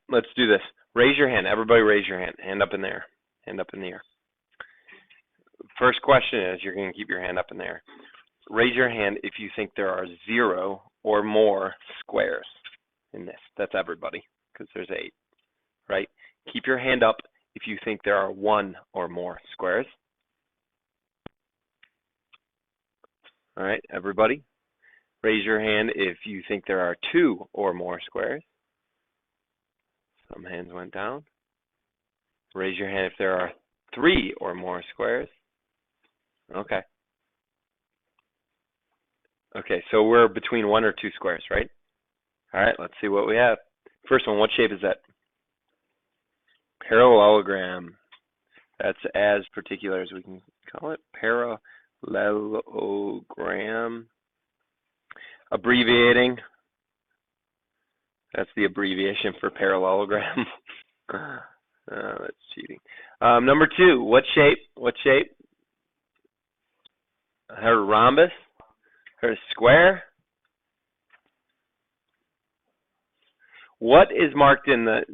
let's do this. Raise your hand. Everybody raise your hand. Hand up in the air. Hand up in the air. First question is, you're going to keep your hand up in the air. Raise your hand if you think there are 0 or more squares in this. That's everybody, because there's 8, right? Keep your hand up if you think there are 1 or more squares. All right, everybody. Raise your hand if you think there are 2 or more squares. Some hands went down. Raise your hand if there are 3 or more squares. Okay. Okay, so we're between 1 or 2 squares, right? All right, let's see what we have. First one, what shape is that? Parallelogram. That's as particular as we can call it. Parallelogram. Abbreviating. That's the abbreviation for parallelogram. That's cheating. Number 2, what shape? What shape? Her rhombus? Her square? What is marked in the...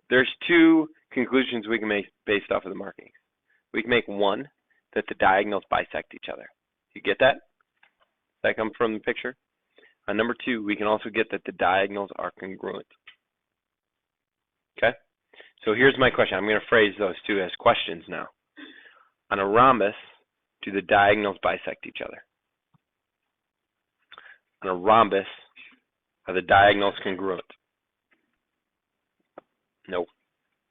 There's 2 conclusions we can make based off of the markings. We can make one, that the diagonals bisect each other. You get that? Does that come from the picture? Number 2, we can also get that the diagonals are congruent. Okay? So here's my question. I'm going to phrase those 2 as questions now. On a rhombus, do the diagonals bisect each other? On a rhombus, are the diagonals congruent? No.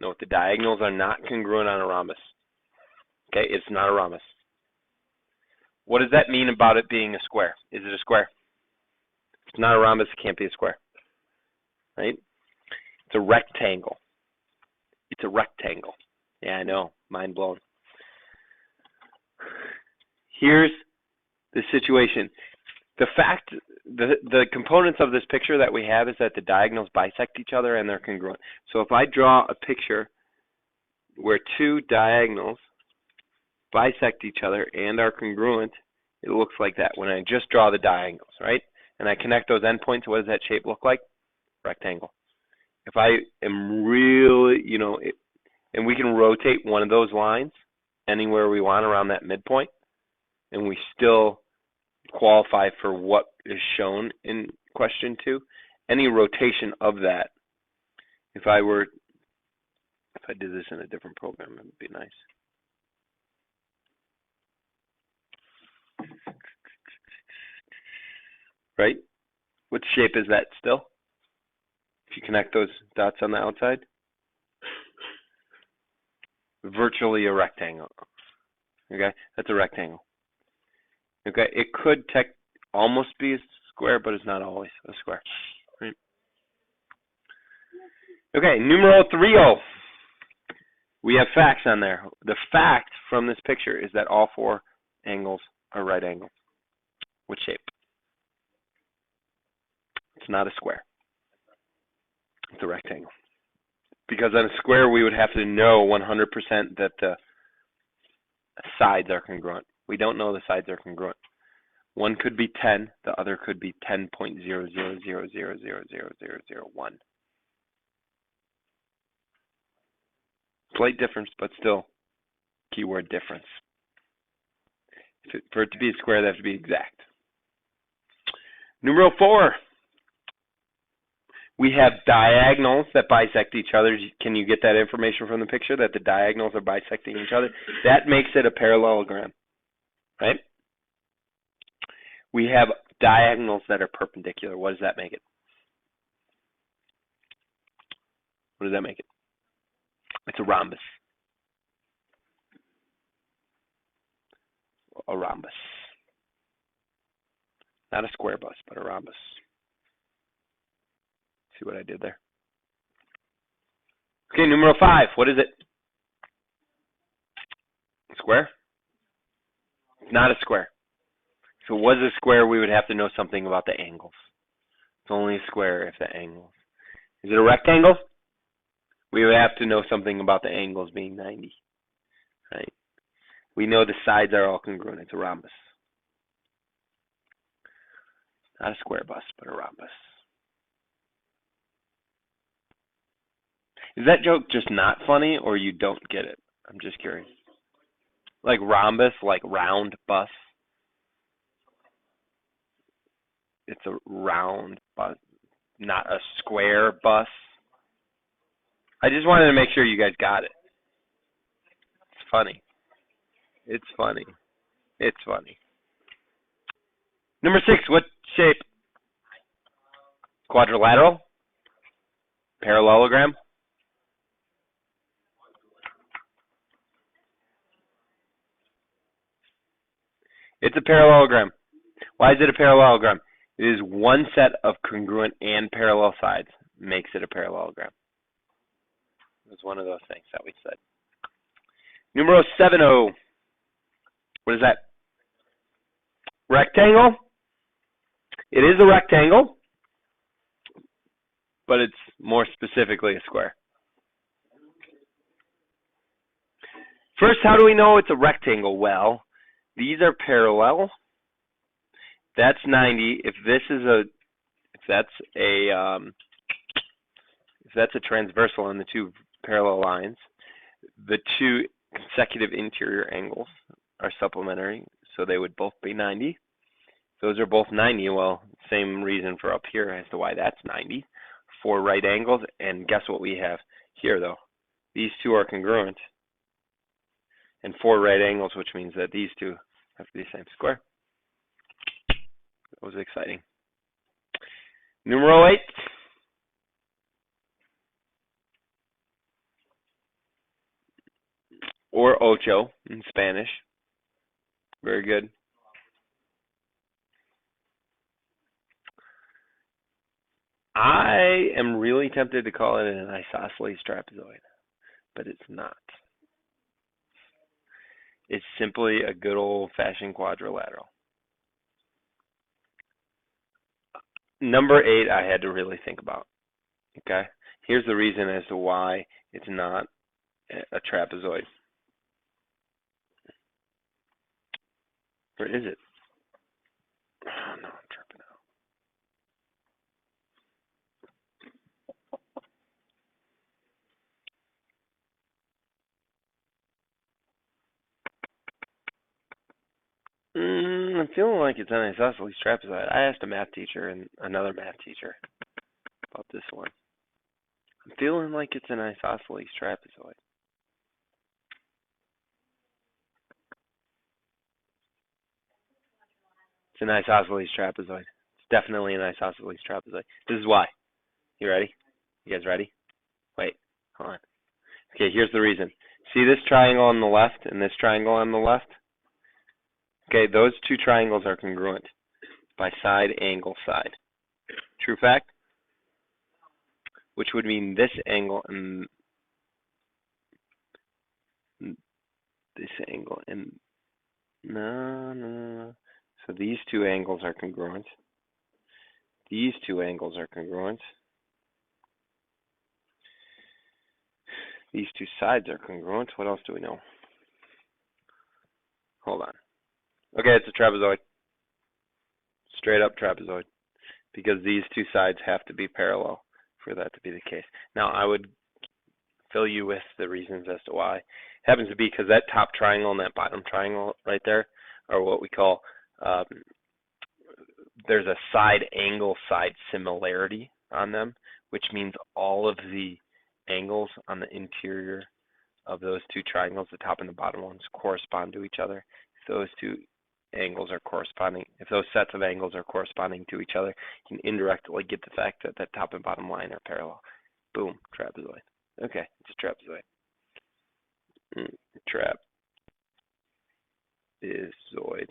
No, the diagonals are not congruent on a rhombus. Okay, it's not a rhombus. What does that mean about it being a square? Is it a square? If it's not a rhombus, it can't be a square. Right? It's a rectangle. It's a rectangle. Yeah, I know. Mind blown. Here's the situation. The components of this picture that we have is that the diagonals bisect each other and they're congruent. So if I draw a picture where 2 diagonals bisect each other and are congruent, it looks like that when I just draw the diagonals, right? And I connect those endpoints, what does that shape look like? Rectangle. If I am really, and we can rotate one of those lines anywhere we want around that midpoint, and we still qualify for what is shown in question 2. Any rotation of that, if I did this in a different program, it would be nice. Right? What shape is that still? If you connect those dots on the outside? Virtually a rectangle. Okay? That's a rectangle. Okay? It could almost be a square, but it's not always a square. Right? Okay, numeral 3-0. We have facts on there. The fact from this picture is that all 4 angles are right angles. What shape? It's not a square. It's a rectangle. Because on a square, we would have to know 100% that the sides are congruent. We don't know the sides are congruent. One could be 10. The other could be 10.00000000001. Slight difference, but still keyword difference. For it to be a square, they have to be exact. Numeral 4. We have diagonals that bisect each other. Can you get that information from the picture, that the diagonals are bisecting each other? That makes it a parallelogram, right? We have diagonals that are perpendicular. What does that make it? What does that make it? It's a rhombus. A rhombus. Not a square bus, but a rhombus. See what I did there? Okay, numeral 5. What is it? A square? It's not a square. If it was a square, we would have to know something about the angles. It's only a square if the angles. Is it a rectangle? We would have to know something about the angles being 90. Right? We know the sides are all congruent. It's a rhombus. Not a square bus, but a rhombus. Is that joke just not funny, or you don't get it? I'm just curious. Like rhombus, like round bus. It's a round bus, not a square bus. I just wanted to make sure you guys got it. It's funny. It's funny. It's funny. Number 6, what shape? Quadrilateral? Parallelogram? It's a parallelogram. Why is it a parallelogram? It is one set of congruent and parallel sides makes it a parallelogram. It was one of those things that we said. Numero 7. What is that? Rectangle? It is a rectangle, but it's more specifically a square. First, how do we know it's a rectangle? Well, these are parallel. That's 90. If that's a transversal on the two parallel lines, the two consecutive interior angles are supplementary, so they would both be 90. Those are both 90. Well, same reason for up here as to why that's 90. 4 right angles, and guess what we have here, though? These two are congruent, and 4 right angles, which means that these two have to be the same square. That was exciting. Numero 8. Or ocho in Spanish. Very good. I am really tempted to call it an isosceles trapezoid, but it's not. It's simply a good old-fashioned quadrilateral. Number 8, I had to really think about. Okay? Here's the reason as to why it's not a trapezoid. Or is it? Oh, no, I'm tripping out. I'm feeling like it's an isosceles trapezoid. I asked a math teacher and another math teacher about this one. I'm feeling like it's an isosceles trapezoid. It's an isosceles trapezoid. It's definitely an isosceles trapezoid. This is why. You ready? You guys ready? Wait, hold on. Okay, here's the reason. See this triangle on the left and this triangle on the left? Okay, those two triangles are congruent by side, angle, side. True fact? Which would mean this angle and this angle and no. So these two angles are congruent. These two angles are congruent. These two sides are congruent. What else do we know? Hold on. Okay, it's a trapezoid. Straight up trapezoid. Because these two sides have to be parallel for that to be the case. Now, I would fill you with the reasons as to why. It happens to be because that top triangle and that bottom triangle right there are what we call, there's a side angle side similarity on them, which means all of the angles on the interior of those two triangles, the top and the bottom ones, correspond to each other. If those two angles are corresponding, if those sets of angles are corresponding to each other, you can indirectly get the fact that that top and bottom line are parallel. Boom, trapezoid. Okay, it's a trapezoid. Trapezoid.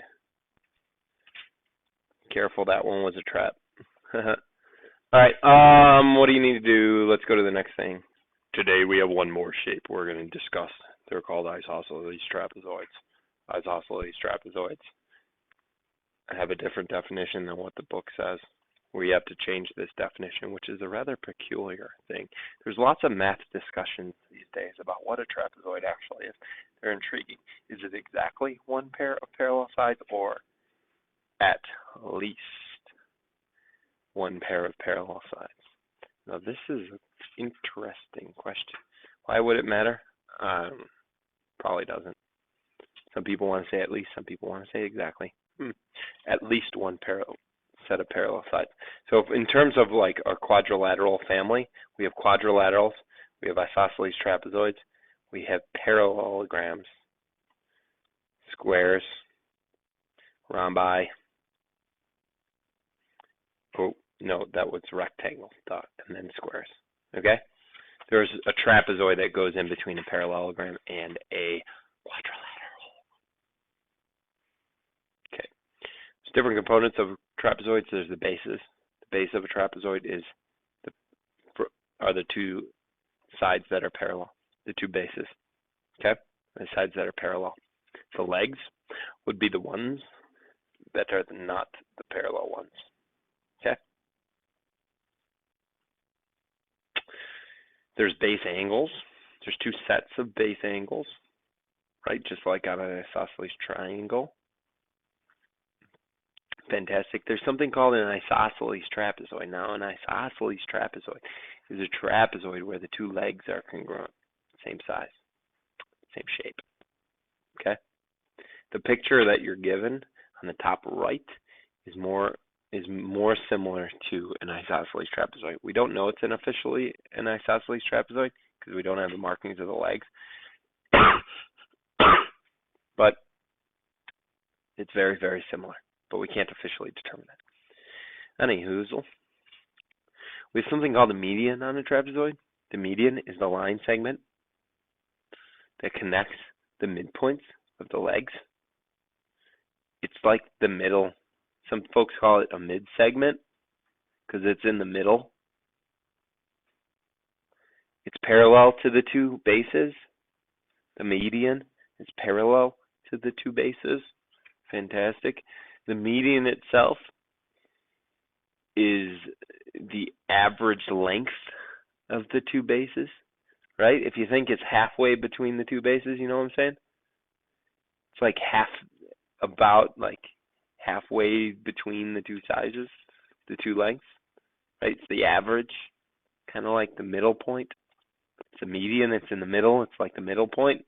Careful, that one was a trap. All right, what do you need to do? Let's go to the next thing. Today we have one more shape we're going to discuss. They're called isosceles trapezoids. Isosceles trapezoids have a different definition than what the book says. We have to change this definition, which is a rather peculiar thing. There's lots of math discussions these days about what a trapezoid actually is. They're intriguing. Is it exactly one pair of parallel sides, or at least one pair of parallel sides? Now this is an interesting question. Why would it matter? Probably doesn't. Some people want to say at least, some people want to say exactly. At least one set of parallel sides. So in terms of like our quadrilateral family, we have quadrilaterals, we have isosceles trapezoids, we have parallelograms, squares, rhombi. Oh, no, that was rectangles, and then squares. Okay? There's a trapezoid that goes in between a parallelogram and a quadrilateral. Okay. There's different components of trapezoids. There's the bases. The base of a trapezoid are the two sides that are parallel. The two bases. Okay? The sides that are parallel. The legs would be the ones that are not the parallel ones. Okay? There's base angles. There's two sets of base angles, right? Just like on an isosceles triangle. Fantastic. There's something called an isosceles trapezoid. Now, an isosceles trapezoid is a trapezoid where the two legs are congruent, same size, same shape. Okay? The picture that you're given on the top right is more similar to an isosceles trapezoid. We don't know it's officially an isosceles trapezoid because we don't have the markings of the legs. But it's very, very similar. But we can't officially determine that. Anyhoozle. We have something called the median on a trapezoid. The median is the line segment that connects the midpoints of the legs. It's like the middle. Some folks call it a mid-segment because it's in the middle. It's parallel to the two bases. The median is parallel to the two bases. Fantastic. The median itself is the average length of the two bases, right? If you think it's halfway between the two bases, you know what I'm saying? It's like halfway between the two sizes, the two lengths, right? It's the average, kind of like the middle point. It's a median, it's in the middle, it's like the middle point.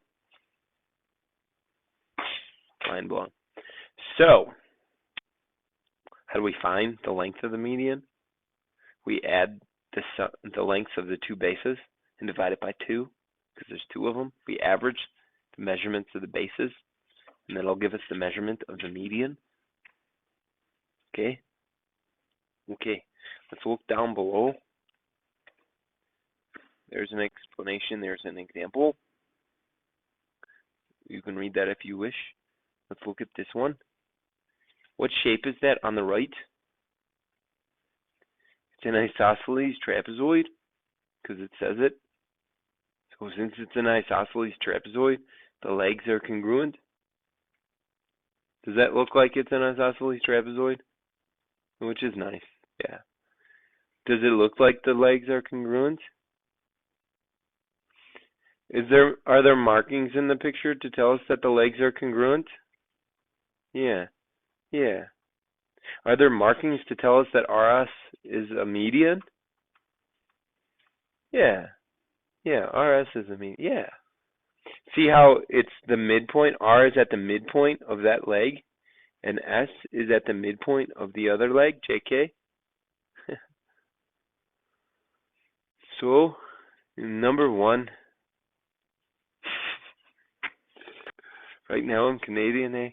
Mind blown. So, how do we find the length of the median? We add the lengths of the two bases and divide it by 2, because there's 2 of them. We average the measurements of the bases, and that'll give us the measurement of the median. Okay? Okay, let's look down below. There's an explanation, there's an example. You can read that if you wish. Let's look at this one. What shape is that on the right? It's an isosceles trapezoid, because it says it. So since it's an isosceles trapezoid, the legs are congruent. Does that look like it's an isosceles trapezoid? Which is nice, yeah. Does it look like the legs are congruent? Are there markings in the picture to tell us that the legs are congruent? Yeah. Yeah. Are there markings to tell us that RS is a median? Yeah. Yeah, RS is a median. Yeah. See how it's the midpoint? R is at the midpoint of that leg, and S is at the midpoint of the other leg, JK? So, number 1. Right now I'm Canadian, eh?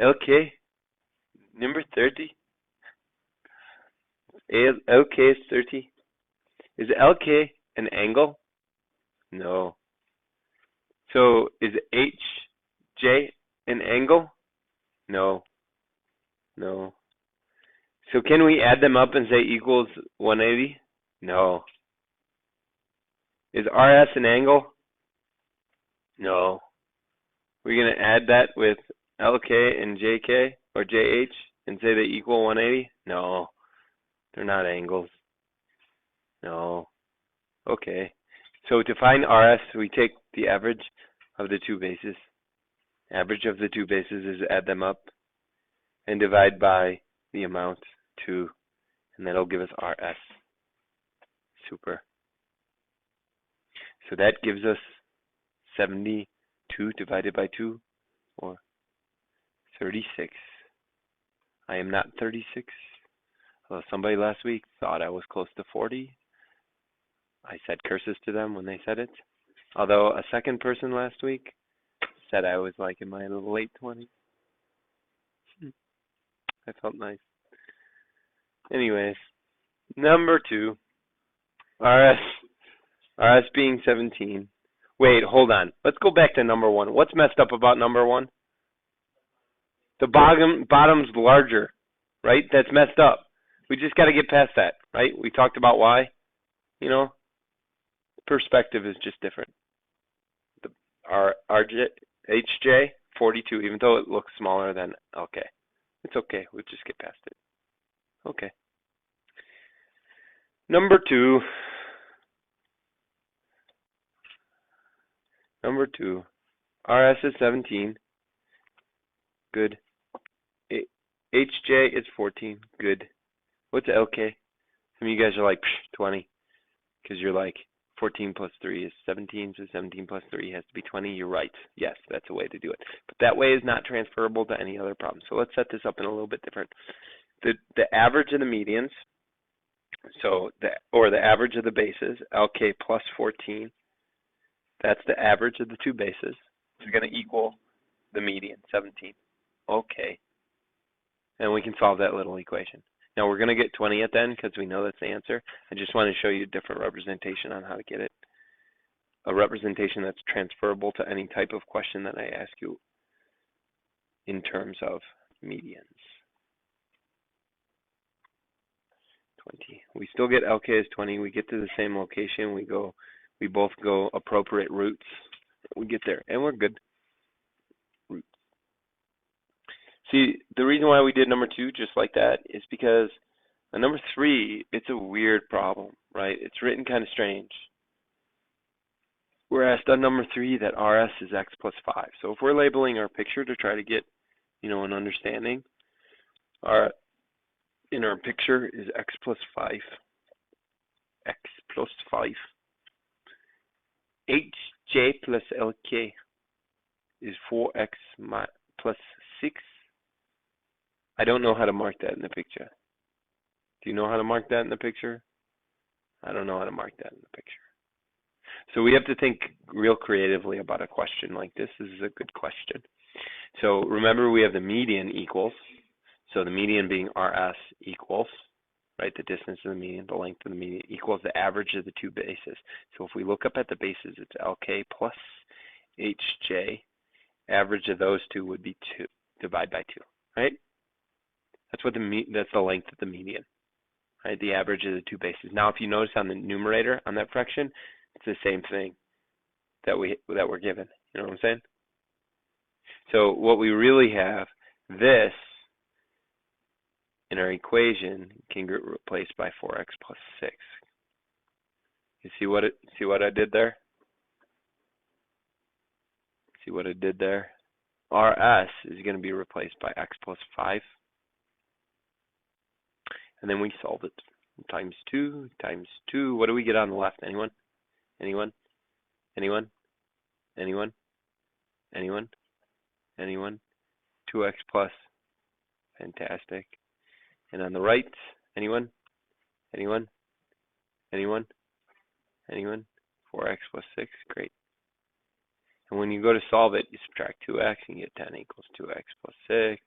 LK, number 30. LK is 30. Is LK an angle? No. So is HJ an angle? No. No. So can we add them up and say equals 180? No. Is RS an angle? No. We're going to add that with LK and JK or JH and say they equal 180? No. They're not angles. No. Okay. So to find RS, we take the average of the two bases. Average of the two bases is add them up and divide by the amount 2, and that'll give us RS. Super. So that gives us 72 divided by 2, or 36. I am not 36. Although somebody last week thought I was close to 40. I said curses to them when they said it. Although a second person last week said I was like in my late 20s. I felt nice. Anyways, number 2, RS being 17. Wait, hold on. Let's go back to number 1. What's messed up about number 1? The bottom's larger, right? That's messed up. We just got to get past that, right? We talked about why. You know, perspective is just different. Our HJ 42, even though it looks smaller than LK. It's okay. We'll just get past it. Okay. Number 2. RS is 17. Good. HJ is 14. Good. What's LK? Some of you guys are like 20, because you're like 14 plus 3 is 17, so 17 plus 3 has to be 20. You're right. Yes, that's a way to do it. But that way is not transferable to any other problem. So let's set this up in a little bit different. The average of the medians, or the average of the bases, LK plus 14, that's the average of the two bases. It's going to equal the median, 17. Okay. And we can solve that little equation. Now we're going to get 20 at the end because we know that's the answer. I just want to show you a different representation on how to get it. A representation that's transferable to any type of question that I ask you in terms of medians. 20. We still get LK as 20. We get to the same location. We both go appropriate routes. We get there, and we're good. Routes. See, the reason why we did number 2 just like that is because on number 3, it's a weird problem, right? It's written kind of strange. We're asked on number 3 that RS is x plus 5. So if we're labeling our picture to try to get, an understanding, in our picture is x plus 5. X plus 5. HJ plus LK is 4x plus 6. I don't know how to mark that in the picture. Do you know how to mark that in the picture? I don't know how to mark that in the picture. So we have to think real creatively about a question like this. This is a good question. So remember, we have the median equals. So the median being RS equals, right, the distance of the median, the length of the median, equals the average of the two bases. So if we look up at the bases, it's LK plus HJ. Average of those two would be 2, divide by 2, right? That's the length of the median, right? The average of the two bases. Now, if you notice on the numerator on that fraction, it's the same thing that we're given. You know what I'm saying? So what we really have, this in our equation can get replaced by 4x plus 6. You see what I did there? See what I did there? RS is going to be replaced by x plus 5. And then we solve it. Times 2 times 2. What do we get on the left? Anyone? Anyone? Anyone? Anyone? Anyone? Anyone? 2x plus. Fantastic. And on the right, anyone? Anyone? Anyone? Anyone? 4x plus 6. Great. And when you go to solve it, you subtract 2x and you get 10 equals 2x plus 6.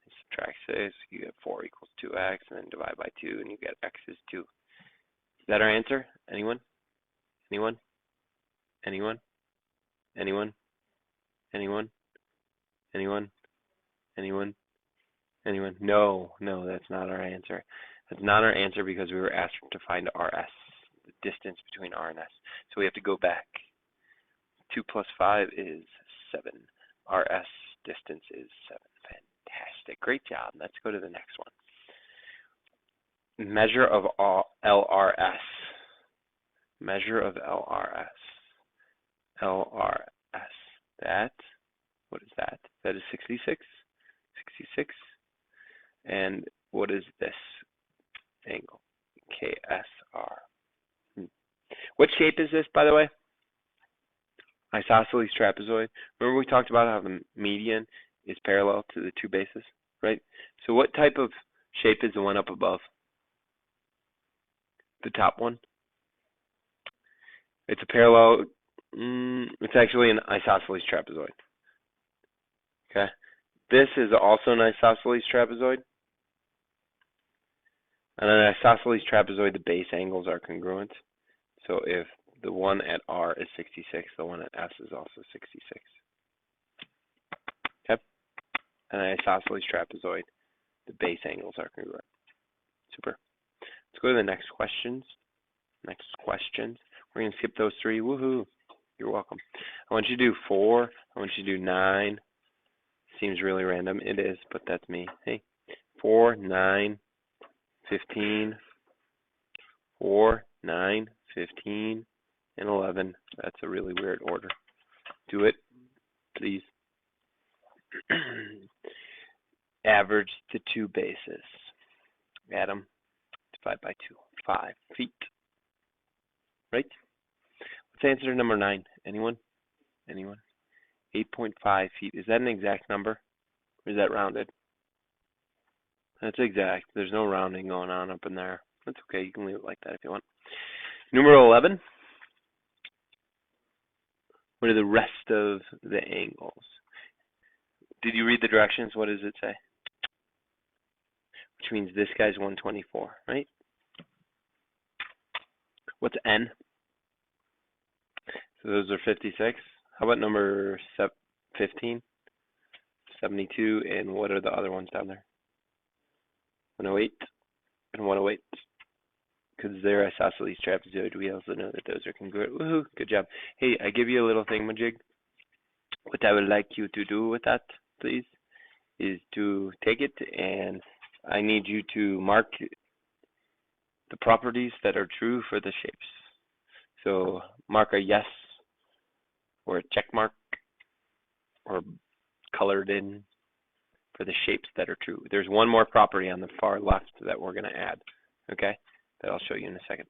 And subtract 6, you get 4 equals 2x, and then divide by 2, and you get x is 2. Is that our answer? Anyone? Anyone? Anyone? Anyone? Anyone? Anyone? Anyone? Anyone? No, that's not our answer. That's not our answer because we were asked to find RS, the distance between R and S. So we have to go back. 2 plus 5 is 7. RS distance is 7. Fantastic. Great job. Let's go to the next one. Measure of LRS. Measure of LRS. LRS. That, what is that? That is 66. 66. And what is this angle? KSR. What shape is this, by the way? Isosceles trapezoid. Remember we talked about how the median is parallel to the two bases, right? So what type of shape is the one up above? The top one? It's a parallel, it's actually an isosceles trapezoid. Okay. This is also an isosceles trapezoid. And an isosceles trapezoid, the base angles are congruent. So if the one at R is 66, the one at S is also 66. Okay? And an isosceles trapezoid, the base angles are congruent. Super. Let's go to the next questions. We're going to skip those three. Woohoo. You're welcome. I want you to do 4. I want you to do 9. Seems really random. It is, but that's me. Hey. 4, 9, 15. 4, 9, 15, and 11. That's a really weird order. Do it, please. Average the two bases. Add them. Divide by 2. 5 feet. Right? Let's answer number 9. Anyone? 8.5 feet. Is that an exact number? Or is that rounded? That's exact. There's no rounding going on up in there. That's okay. You can leave it like that if you want. Number 11. What are the rest of the angles? Did you read the directions? What does it say? Which means this guy's 124, right? What's n? So those are 56. How about number 15? 72, and what are the other ones down there? 108 and 108. Because they're isosceles trapezoid, we also know that those are congruent. Woohoo, good job. Hey, I give you a little thingamajig. What I would like you to do with that, please, is to take it, and I need you to mark the properties that are true for the shapes. So mark a yes, or a check mark, or colored in for the shapes that are true. There's one more property on the far left that we're going to add, okay, that I'll show you in a second.